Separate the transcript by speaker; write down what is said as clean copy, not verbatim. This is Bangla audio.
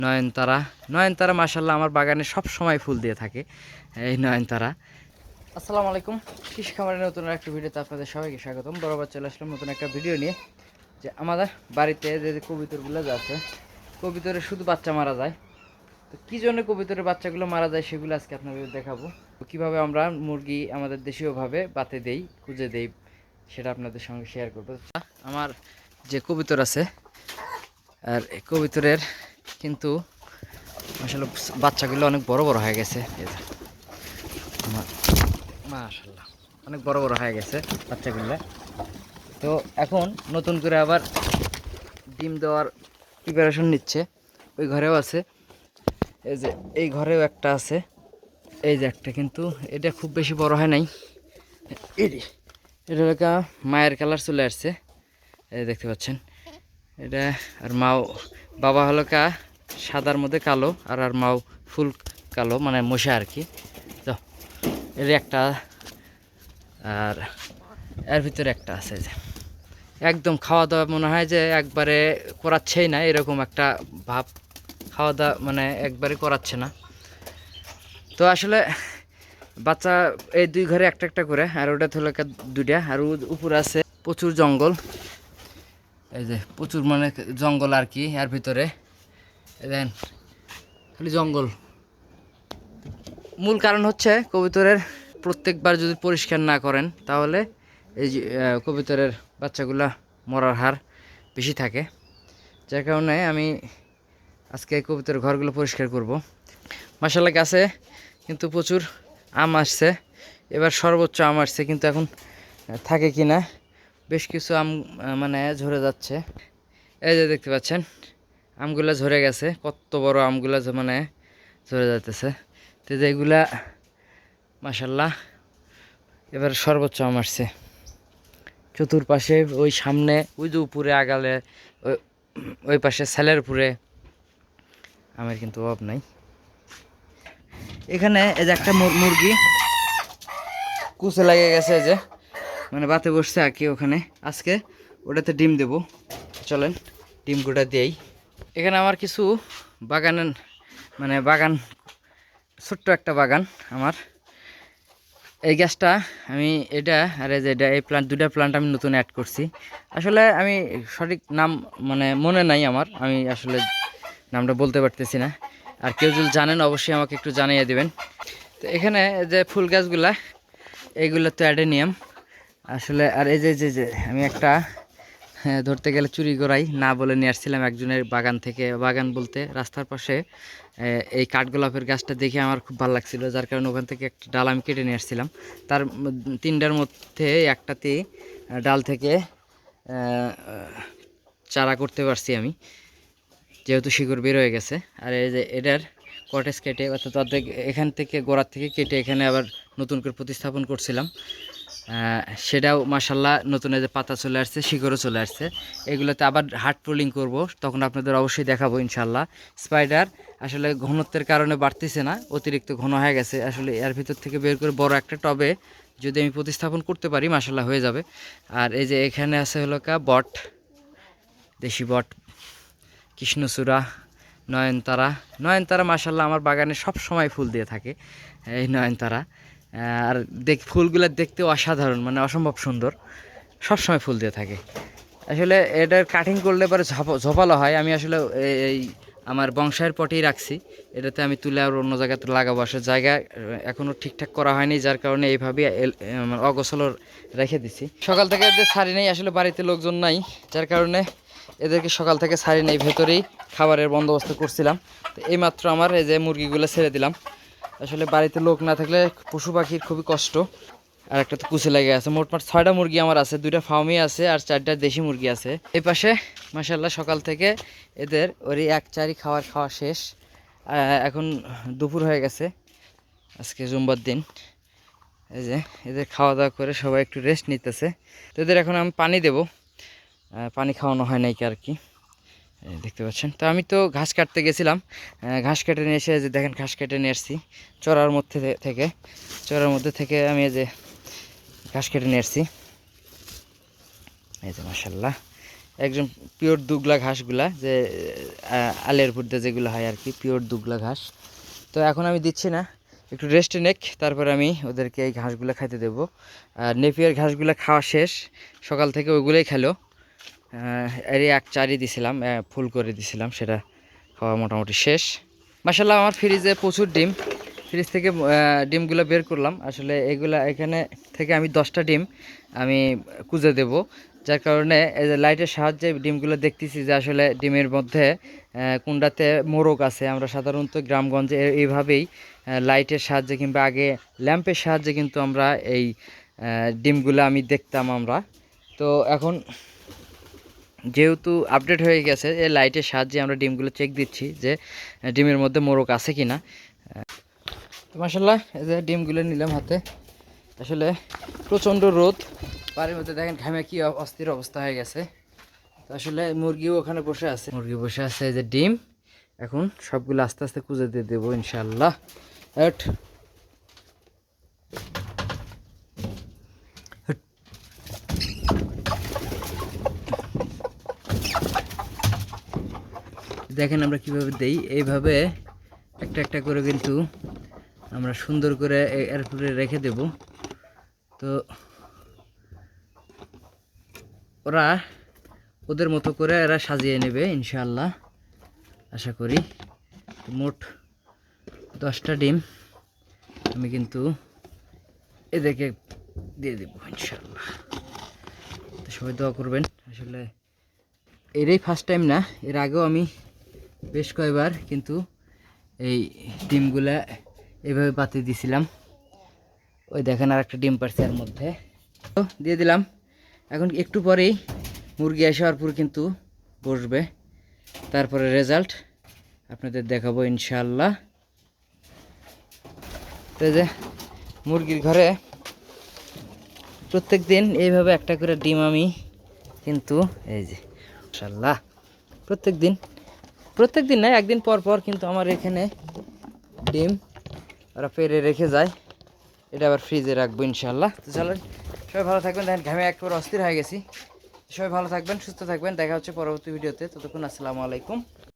Speaker 1: নয়নতারা। নয়নতারা মাশাআল্লাহ আমার বাগানে সব সময় ফুল দিয়ে থাকে এই নয়নতারা। আসসালামু আলাইকুম, কৃষি খামারের নতুন একটা ভিডিওতে আপনাদের সবাইকে স্বাগতম। বরাবর চলে আসলাম নতুন একটা ভিডিও নিয়ে। যে আমাদের বাড়িতে যে কবুতরগুলো আছে, কবুতরের শুধু বাচ্চা মারা যায়। তো কী জন্য কবুতরের বাচ্চাগুলো মারা যায় সেগুলো আজকে আপনাদের দেখাবো। কিভাবে আমরা মুরগি আমাদের দেশীয়ভাবে বাতে দেই, খুঁজে দেই, সেটা আপনাদের সঙ্গে শেয়ার করবো। আমার যে কবুতর আছে, আর এই কবুতরের কিন্তু আসলে বাচ্চাগুলো অনেক বড় বড় হয়ে গেছে। আমার মাশাআল্লাহ অনেক বড় বড় হয়ে গেছে বাচ্চাগুলো। তো এখন নতুন করে আবার ডিম দেওয়ার প্রিপারেশন নিচ্ছে। ওই ঘরেও আছে, এই যে এই ঘরেও একটা আছে, এই যে একটা, কিন্তু এটা খুব বেশি বড় হয় নাই। এটা হলো মায়ের কালার চলে আসছে, এই দেখতে পাচ্ছেন এটা। আর মাও বাবা হলো সাদার মধ্যে কালো, আর মাও ফুল কালো, মানে মশা আর কি। তো এর একটা, আর এর ভিতরে একটা আছে যে একদম খাওয়া দাওয়া মনে হয় যে একবারে করাচ্ছেই না, এরকম একটা ভাব। খাওয়া দাওয়া মানে একবারে করাচ্ছে না। তো আসলে বাচ্চা এই দুই ঘরে একটা একটা করে, আর ওটা হলো দুইটা। আর উপরে আছে প্রচুর জঙ্গল, এই যে প্রচুর মানে জঙ্গল আর কি। এর ভিতরে দেন খালি জঙ্গল। মূল কারণ হচ্ছে কবুতরের প্রত্যেকবার যদি পরিষ্কার না করেন তাহলে এই যে কবুতরের বাচ্চাগুলা মরার হার বেশি থাকে। যার কারণে আমি আজকে কবুতরের ঘরগুলো পরিষ্কার করব। মাশাআল্লাহ গাছে কিন্তু প্রচুর আম আসছে, এবার সর্বোচ্চ আম আসছে, কিন্তু এখন থাকে কি না বেশ কিছু আম মানে ঝরে যাচ্ছে। এই যে দেখতে পাচ্ছেন আমগুলা ঝরে গেছে, কত বড় আমগুলা মানে ঝরে যাচ্ছে। তো যেগুলা মাশাআল্লাহ এবার সর্বোচ্চ আম আসছে। চতুর্পাশে ওই সামনে ওই যে উপরে আগালে ওই পাশে সেলের উপরে আমের কিন্তু অভাব নাই। এখানে এই যে একটা মুরগি কুচে লাগে গেছে, যে মানে বাতে বসছে আর কি ওখানে। আজকে ওটাতে ডিম দেব, চলেন ডিম গোটা দিয়েই। এখানে আমার কিছু বাগানের মানে বাগান, ছোট্ট একটা বাগান আমার। এই গাছটা আমি এটা, আর এই যে এটা, এই প্লান্ট, দুটা প্লান্ট আমি নতুন অ্যাড করছি। আসলে আমি সঠিক নাম মানে মনে নাই আমার, আমি আসলে নামটা বলতে পারতেছি না। আর কেউ যদি জানেন অবশ্যই আমাকে একটু জানিয়ে দেবেন। তো এখানে যে ফুল গাছগুলা, এইগুলো তো অ্যাডেনিয়াম আসলে। আর এই যে যে যে আমি একটা ধরতে গেলে চুরি করাই না বলে নিয়ে আসছিলাম একজনের বাগান থেকে। বাগান বলতে রাস্তার পাশে এই কাঠগোলাপের গাছটা দেখে আমার খুব ভালো লাগছিল, যার কারণে ওখান থেকে একটা ডাল আমি কেটে নিয়ে আসছিলাম। তার তিনটার মধ্যে একটাতেই ডাল থেকে চারা করতে পারছি আমি, যেহেতু শিকড় বের হয়ে গেছে। আর এই যে এটার কটেজ কেটে, অর্থাৎ অর্ধেক এখান থেকে গোড়ার থেকে কেটে এখানে আবার নতুন করে প্রতিস্থাপন করছিলাম। সেটাও মাশাআল্লাহ নতুন যে পাতা চলে আসছে, শিকড়ও চলে আসছে। এগুলোতে আবার হার্ড পোলিং করব, তখন আপনাদের অবশ্যই দেখাবো ইনশাল্লাহ। স্পাইডার আসলে ঘনত্বের কারণে বাড়তেছে না, অতিরিক্ত ঘন হয়ে গেছে। আসলে এর ভিতর থেকে বের করে বড় একটা টবে যদি আমি প্রতিস্থাপন করতে পারি মাশাআল্লাহ হয়ে যাবে। আর এই যে এখানে আছে হলো বট, দেশি বট, কৃষ্ণচূড়া, নয়নতারা। নয়নতারা মাশাআল্লাহ আমার বাগানে সব সময় ফুল দিয়ে থাকে এই নয়নতারা। আর ফুলগুলো দেখতেও অসাধারণ, মানে অসম্ভব সুন্দর, সব সময় ফুল দিয়ে থাকে। আসলে এটার কাটিং করলে পরে ঝোপালো হয়। আমি আসলে এই আমার বংশায়ের পটেই রাখছি, এটাতে আমি তুলে আর অন্য জায়গাতে লাগাবো। আসলে জায়গা এখনও ঠিকঠাক করা হয়নি, যার কারণে এইভাবে অগোছালো রেখে দিছি। সকাল থেকে এদের ছাড়ি নেই, আসলে বাড়িতে লোকজন নাই, যার কারণে এদেরকে সকাল থেকে ছাড়ি নেই, ভেতরেই খাবারের বন্দোবস্ত করছিলাম। তো এইমাত্র আমার এই যে মুরগিগুলো ছেড়ে দিলাম। আসলে বাড়িতে লোক না থাকলে পশু পাখির খুবই কষ্ট। আর একটা তো কুচে লেগে আছে। মোটমাট 6টা মুরগি আমার আছে, 2টা ফার্মি আছে আর 4টা দেশি মুরগি আছে। এই পাশে মাশাআল্লাহ সকাল থেকে এদের ওরই এক চারি খাওয়া শেষ। এখন দুপুর হয়ে গেছে, আজকে জুম্বার দিন। এই যে এদের খাওয়া দাওয়া করে সবাই একটু রেস্ট নিতেছে। তো এদের এখন আমি পানি দেব, পানি খাওয়ানো হয় নাই আর কি, দেখতে পাচ্ছেন। তো আমি তো ঘাস কাটতে গেছিলাম, ঘাস কেটে নিয়ে এসে যে দেখেন ঘাস কেটে নিয়ে এসেছি চড়ার মধ্যে থেকে আমি এই যে ঘাস কেটে নিয়ে এসেছি। এই যে মাশাআল্লাহ একদম পিওর দুগলা ঘাসগুলা, যে আলের বুদ্ধে যেগুলো হয় আর কি, পিওর দুগলা ঘাস। তো এখন আমি দিচ্ছি না, একটু রেস্টে নেক, তারপর আমি ওদেরকে এই ঘাসগুলো খাইতে দেবো। আর নেপিয়ার ঘাসগুলো খাওয়া শেষ, সকাল থেকে ওইগুলোই খেলো। এরই এক চারি দিছিলাম, ফুল করে দিছিলাম, সেটা খাওয়া মোটামুটি শেষ। মাশাল্লাহ আমার ফ্রিজে প্রচুর ডিম, ফ্রিজ থেকে ডিমগুলো বের করলাম। আসলে এগুলা এখানে থেকে আমি 10টা ডিম আমি কুঁজে দেব, যার কারণে এই যে লাইটের সাহায্যে ডিমগুলো দেখতেছি যে আসলে ডিমের মধ্যে কোনটাতে মোরগ আছে। আমরা সাধারণত গ্রামগঞ্জে এইভাবেই লাইটের সাহায্যে কিংবা আগে ল্যাম্পের সাহায্যে কিন্তু আমরা এই ডিমগুলো আমি দেখতাম আমরা। তো এখন যেহেতু আপডেট হয়ে গেছে, এই লাইটের সাহায্যে আমরা ডিমগুলো চেক দিচ্ছি যে ডিমের মধ্যে মোরগ আছে কি না। তো মাশাল্লাহ এই যে ডিমগুলো নিলাম হাতে। আসলে প্রচণ্ড রোদ, বাড়ির মধ্যে দেখেন ঘামে কি অস্থির অবস্থা হয়ে গেছে। তো আসলে মুরগিও ওখানে বসে আছে, মুরগি বসে আছে। এই যে ডিম এখন সবগুলো আস্তে আস্তে কুঁজে দিয়ে দেবো ইনশাল্লাহ। দেখেন আমরা কিভাবে দেই, এইভাবে একটা একটা করে কিন্তু আমরা সুন্দর করে এর উপরে রেখে দেব। তো ওরা ওদের মতো করে এরা সাজিয়ে নেবে ইনশাআল্লাহ, আশা করি। মোট 10টা ডিম আমি কিন্তু এদেরকে দিয়ে দেবো ইনশাআল্লাহ। তো সবাই দোয়া করবেন। আসলে এরই ফার্স্ট টাইম না, এর আগেও আমি বেশ কয়েকবার কিন্তু এই ডিমগুলা এইভাবে পাতে দিছিলাম। ওই দেখেন আর একটা ডিম পারছে এর মধ্যে, তো দিয়ে দিলাম। এখন একটু পরেই মুরগি আসার পর কিন্তু বসবে, তারপরে রেজাল্ট আপনাদের দেখাবো ইনশাআল্লাহ। তো যে মুরগির ঘরে প্রত্যেক দিন এইভাবে একটা করে ডিম আমি কিন্তু এই যে ইনশাআল্লাহ প্রত্যেক দিন না, একদিন পর পর কিন্তু আমার এখানে ডিম ওরা পেরে রেখে যায়, এটা আবার ফ্রিজে রাখবো ইনশাআল্লাহ। তো চলেন সবাই ভালো থাকবেন, দেখেন ঘামে একেবারে অস্থির হয়ে গেছি। সবাই ভালো থাকবেন, সুস্থ থাকবেন, দেখা হচ্ছে পরবর্তী ভিডিওতে। ততক্ষণ আসসালামু আলাইকুম।